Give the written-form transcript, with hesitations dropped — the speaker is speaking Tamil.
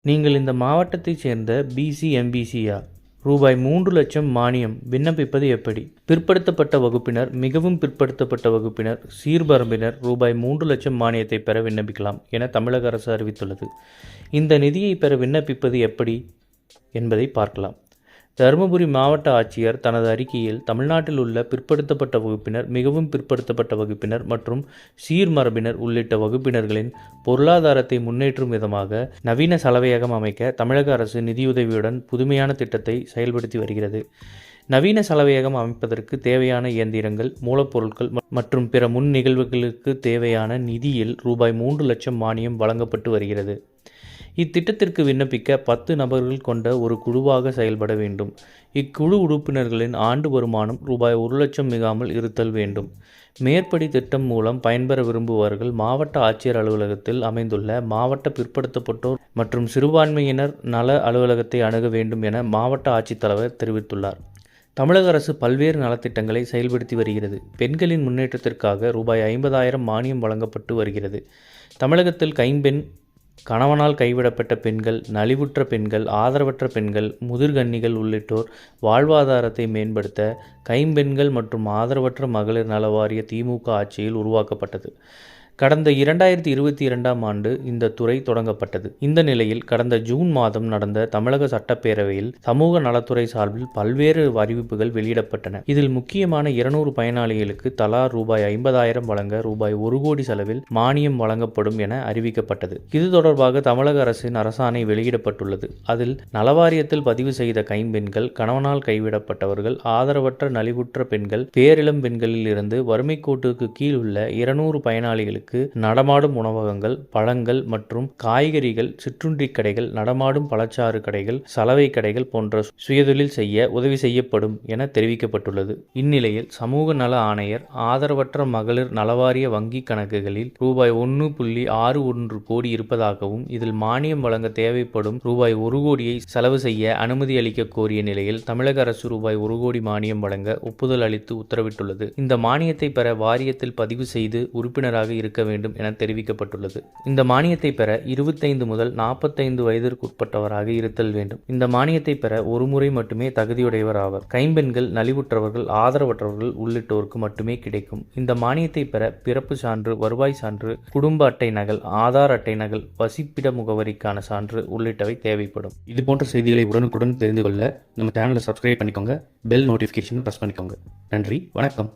நீங்கள் இந்த மாவட்டத்தைச் சேர்ந்த பிசி எம்பிசியா? ரூபாய் 3,00,000 மானியம் விண்ணப்பிப்பது எப்படி? பிற்படுத்தப்பட்ட வகுப்பினர், மிகவும் பிற்படுத்தப்பட்ட வகுப்பினர், சீர்பரம்பினர் ரூபாய் 3,00,000 மானியத்தை பெற விண்ணப்பிக்கலாம் என தமிழக அரசு அறிவித்துள்ளது. இந்த நிதியை பெற விண்ணப்பிப்பது எப்படி என்பதை பார்க்கலாம். தருமபுரி மாவட்ட ஆட்சியர் தனது அறிக்கையில் தமிழ்நாட்டில் உள்ள பிற்படுத்தப்பட்ட வகுப்பினர், மிகவும் பிற்படுத்தப்பட்ட வகுப்பினர் மற்றும் சீர்மரபினர் உள்ளிட்ட வகுப்பினர்களின் பொருளாதாரத்தை முன்னேற்றும் விதமாக நவீன சலவையகம் அமைக்க தமிழக அரசு நிதியுதவியுடன் புதுமையான திட்டத்தை செயல்படுத்தி வருகிறது. நவீன சலவையகம் அமைப்பதற்கு தேவையான இயந்திரங்கள், மூலப்பொருட்கள் மற்றும் பிற முன் நிகழ்வுகளுக்கு தேவையான நிதியில் ரூபாய் 3,00,000 மானியம் வழங்கப்பட்டு வருகிறது. இத்திட்டத்திற்கு விண்ணப்பிக்க 10 நபர்கள் கொண்ட ஒரு குழுவாக செயல்பட வேண்டும். இக்குழு உறுப்பினர்களின் ஆண்டு வருமானம் ரூபாய் 1,00,000 மிகாமல் இருத்தல் வேண்டும். மேற்படி திட்டம் மூலம் பயன்பெற விரும்புபவர்கள் மாவட்ட ஆட்சியர் அலுவலகத்தில் அமைந்துள்ள மாவட்ட பிற்படுத்தப்பட்டோர் மற்றும் சிறுபான்மையினர் நல அலுவலகத்தை அணுக வேண்டும் என மாவட்ட ஆட்சித்தலைவர் தெரிவித்துள்ளார். தமிழக அரசு பல்வேறு நலத்திட்டங்களை செயல்படுத்தி வருகிறது. பெண்களின் முன்னேற்றத்திற்காக ரூபாய் 50,000 மானியம் வழங்கப்பட்டு வருகிறது. தமிழகத்தில் கைம்பெண், கணவனால் கைவிடப்பட்ட பெண்கள், நலிவுற்ற பெண்கள், ஆதரவற்ற பெண்கள், முதிர்கன்னிகள் உள்ளிட்டோர் வாழ்வாதாரத்தை மேம்படுத்த கைம்பெண்கள் மற்றும் ஆதரவற்ற மகளிர் நல வாரிய திமுக ஆட்சியில் உருவாக்கப்பட்டது. கடந்த 2022ஆம் ஆண்டு இந்த துறை தொடங்கப்பட்டது. இந்த நிலையில் கடந்த ஜூன் மாதம் நடந்த தமிழக சட்டப்பேரவையில் சமூக நலத்துறை சார்பில் பல்வேறு அறிவிப்புகள் வெளியிடப்பட்டன. இதில் முக்கியமான 200 பயனாளிகளுக்கு தலா ரூபாய் 50,000 வழங்க ரூபாய் 1 கோடி செலவில் மானியம் வழங்கப்படும் என அறிவிக்கப்பட்டது. இது தொடர்பாக தமிழக அரசின் அரசாணை வெளியிடப்பட்டுள்ளது. அதில் நலவாரியத்தில் பதிவு செய்த கைம்பெண்கள், கணவனால் கைவிடப்பட்டவர்கள், ஆதரவற்ற நலிவுற்ற பெண்கள், பேரிளம் பெண்களில் இருந்து வறுமை கோட்டுக்கு கீழ் உள்ள 200 பயனாளிகளுக்கு நடமாடும் உணவகங்கள், பழங்கள் மற்றும் காய்கறிகள், சிற்றுண்டி கடைகள், நடமாடும் பழச்சாறு கடைகள், சலவை கடைகள் போன்ற சுயதொழில் செய்ய உதவி செய்யப்படும் என தெரிவிக்கப்பட்டுள்ளது. இந்நிலையில் சமூக நல ஆணையர் ஆதரவற்ற மகளிர் நலவாரிய வங்கி கணக்குகளில் ரூபாய் 1.61 கோடி இருப்பதாகவும், இதில் மானியம் வழங்க தேவைப்படும் ரூபாய் 1 கோடியை செலவு செய்ய அனுமதி அளிக்க கோரிய நிலையில் தமிழக அரசு ரூபாய் 1 கோடி மானியம் வழங்க ஒப்புதல் அளித்து உத்தரவிட்டுள்ளது. இந்த மானியத்தை பெற வாரியத்தில் பதிவு செய்து உறுப்பினராக இருக்க வேண்டும் என தெரிவிக்கப்பட்டுள்ளது. இந்த மானியத்தை பெற 25 முதல் 45 வயதிற்குட்பட்டவராக இருத்தல் வேண்டும். இந்த மானியத்தை பெற ஒரு முறை மட்டுமே தகுதியுடையவர் ஆவர். கைம்பெண்கள், நலிவுற்றவர்கள், ஆதரவற்றவர்கள் உள்ளிட்டோருக்கு மட்டுமே கிடைக்கும். இந்த மானியத்தை பெற பிறப்பு சான்று, வருவாய் சான்று, குடும்ப அட்டை நகல், ஆதார் அட்டை நகல், வசிப்பிட முகவரிக்கான சான்று உள்ளிட்டவை தேவைப்படும். இது போன்ற செய்திகளை உடனுக்குடன் தெரிந்து கொள்ள நம்ம சேனலை சப்ஸ்கிரைப் பண்ணிக்கோங்க. பெல் நோட்டிஃபிகேஷன் பிரஸ் பண்ணிக்கோங்க. நன்றி, வணக்கம்.